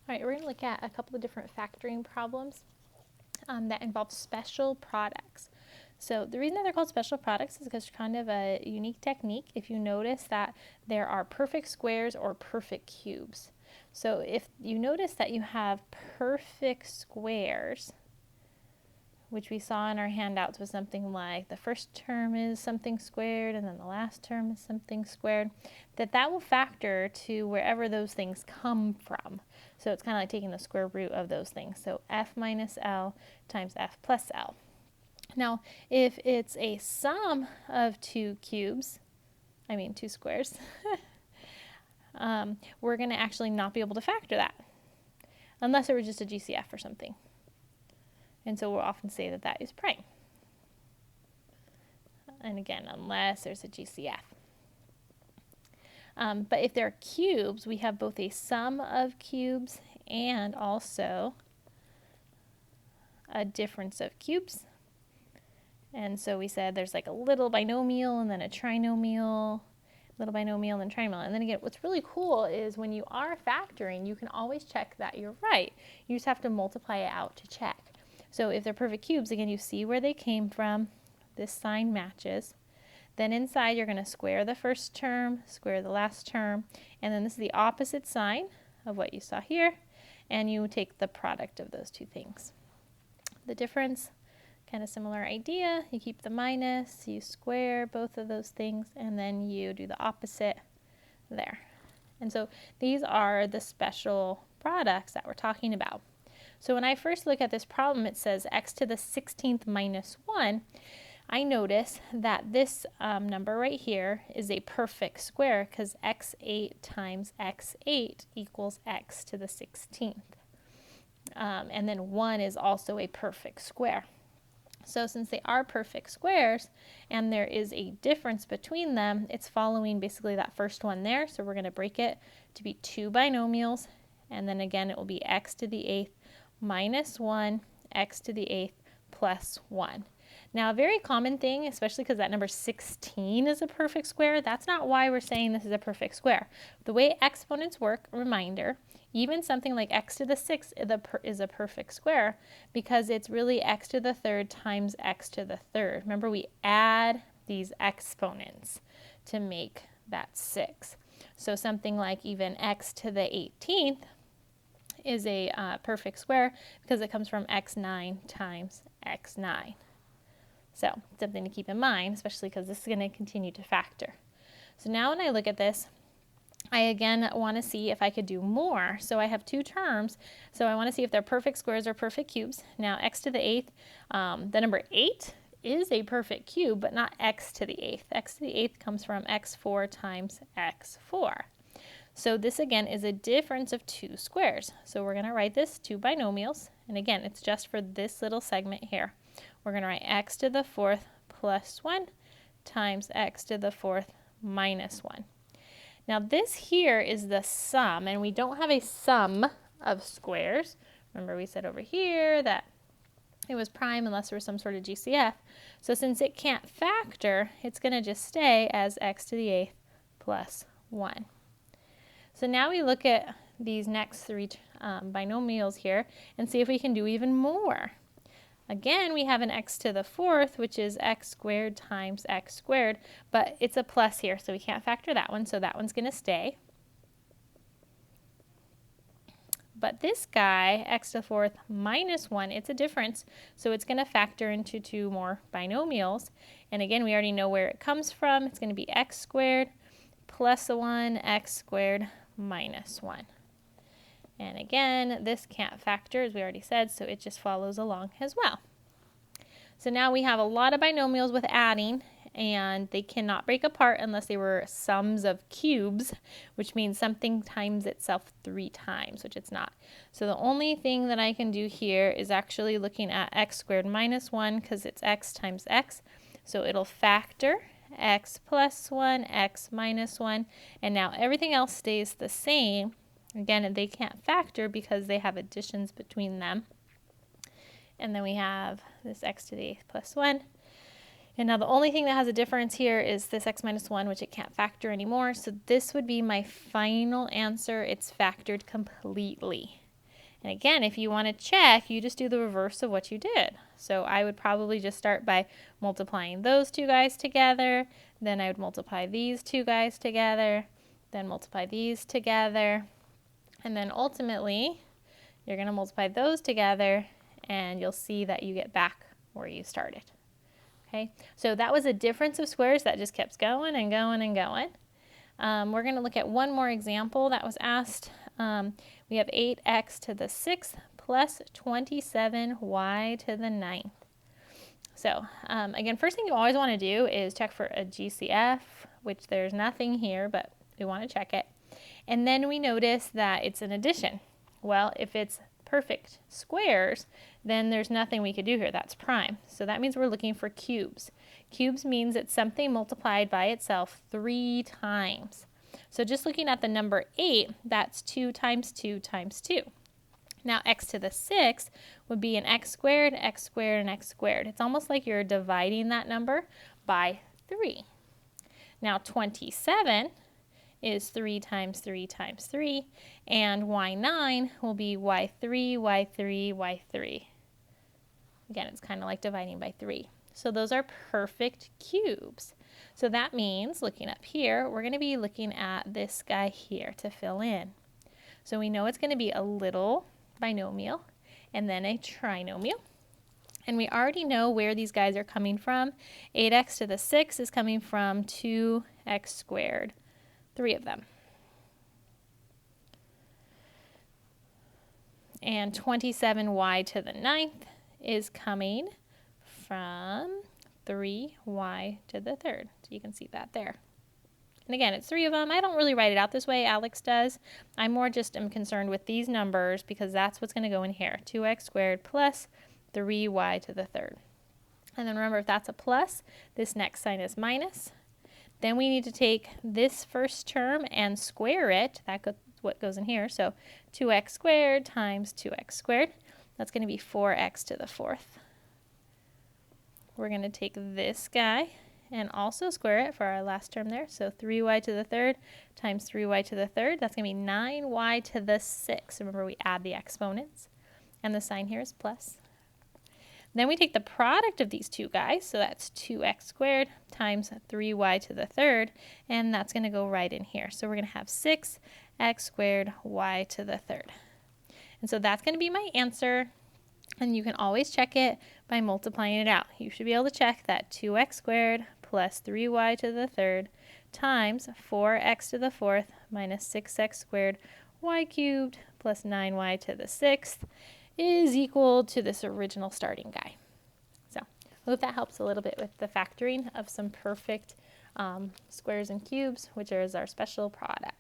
All right, we're going to look at a couple of different factoring problems that involve special products. So the reason that they're called special products is because it's kind of a unique technique. If you notice that there are perfect squares or perfect cubes. So if you notice that you have perfect squares, which we saw in our handouts was something like the first term is something squared and then the last term is something squared, that will factor to wherever those things come from. So it's kind of like taking the square root of those things. So f minus L times f plus L. Now, if it's a sum of two squares, we're going to actually not be able to factor that unless it were just a GCF or something. And so we'll often say that that is prime. And again, unless there's a GCF. But if they're cubes, we have both a sum of cubes and also a difference of cubes. And so we said there's like a little binomial and then a trinomial, little binomial and then trinomial. And then again, what's really cool is when you are factoring, you can always check that you're right. You just have to multiply it out to check. So if they're perfect cubes, again, you see where they came from. This sign matches. Then inside, you're going to square the first term, square the last term, and then this is the opposite sign of what you saw here, and you take the product of those two things. The difference, kind of similar idea. You keep the minus, you square both of those things, and then you do the opposite there. And so these are the special products that we're talking about. So when I first look at this problem, it says x to the 16th minus 1. I notice that this number right here is a perfect square because x8 times x8 equals x to the 16th. And then 1 is also a perfect square. So since they are perfect squares and there is a difference between them, it's following basically that first one there. So we're going to break it to be two binomials. And then again, it will be x to the 8th minus 1, x to the 8th plus 1. Now, a very common thing, especially because that number 16 is a perfect square, that's not why we're saying this is a perfect square. The way exponents work, reminder, even something like x to the 6th is a perfect square because it's really x to the 3rd times x to the 3rd. Remember, we add these exponents to make that 6. So something like even x to the 18th is a perfect square because it comes from x9 times x9. So something to keep in mind, especially because this is going to continue to factor. So now when I look at this, I again want to see if I could do more. So I have two terms. So I want to see if they're perfect squares or perfect cubes. Now x to the 8th, the number 8 is a perfect cube, but not x to the 8th. X to the 8th comes from x4 times x4. So this again is a difference of two squares. So we're going to write this two binomials. And again, it's just for this little segment here. We're going to write x to the 4th plus 1 times x to the 4th minus 1. Now this here is the sum, and we don't have a sum of squares. Remember we said over here that it was prime unless there was some sort of GCF. So since it can't factor, it's going to just stay as x to the 8th plus 1. So now we look at these next three binomials here and see if we can do even more. Again, we have an x to the 4th, which is x squared times x squared, but it's a plus here, so we can't factor that one, so that one's going to stay. But this guy, x to the 4th minus 1, it's a difference, so it's going to factor into two more binomials. And again, we already know where it comes from. It's going to be x squared plus 1, x squared minus 1. And again, this can't factor, as we already said, so it just follows along as well. So now we have a lot of binomials with adding, and they cannot break apart unless they were sums of cubes, which means something times itself 3 times, which it's not. So the only thing that I can do here is actually looking at x squared minus 1 because it's x times x. So it'll factor x plus 1, x minus 1, and now everything else stays the same. Again, they can't factor because they have additions between them. And then we have this x to the 8th plus 1. And now the only thing that has a difference here is this x minus 1, which it can't factor anymore. So this would be my final answer. It's factored completely. And again, if you want to check, you just do the reverse of what you did. So I would probably just start by multiplying those two guys together. Then I would multiply these two guys together. Then multiply these together. And then ultimately, you're going to multiply those together, and you'll see that you get back where you started. Okay, so that was a difference of squares that just kept going and going and going. We're going to look at one more example that was asked. We have 8x to the 6th plus 27y to the 9th. So again, first thing you always want to do is check for a GCF, which there's nothing here, but we want to check it. And then we notice that it's an addition. Well, if it's perfect squares, then there's nothing we could do here. That's prime. So that means we're looking for cubes. Cubes means it's something multiplied by itself 3 times. So just looking at the number 8, that's 2 times 2 times 2. Now x to the 6th would be an x squared, and x squared. It's almost like you're dividing that number by 3. Now 27 is 3 times 3 times 3, and y9 will be y3, y3, y3. Again, it's kind of like dividing by 3. So those are perfect cubes. So that means, looking up here, we're going to be looking at this guy here to fill in. So we know it's going to be a little binomial and then a trinomial. And we already know where these guys are coming from. 8x to the 6 is coming from 2x squared. 3 of them. And 27y to the 9th is coming from 3y to the 3rd. So you can see that there. And again, it's 3 of them. I don't really write it out this way. Alex does. I more just am concerned with these numbers because that's what's going to go in here. 2x squared plus 3y to the 3rd. And then remember, if that's a plus, this next sign is minus. Then we need to take this first term and square it. That's what goes in here. So 2x squared times 2x squared. That's going to be 4x to the 4th. We're going to take this guy and also square it for our last term there. So 3y to the 3rd times 3y to the 3rd. That's going to be 9y to the 6th. Remember, we add the exponents. And the sign here is plus. Then we take the product of these two guys, so that's 2x squared times 3y to the 3rd, and that's going to go right in here. So we're going to have 6x squared y to the 3rd. And so that's going to be my answer, and you can always check it by multiplying it out. You should be able to check that 2x squared plus 3y to the 3rd times 4x to the 4th minus 6x squared y cubed plus 9y to the 6th is equal to this original starting guy. So I hope that helps a little bit with the factoring of some perfect squares and cubes, which is our special product.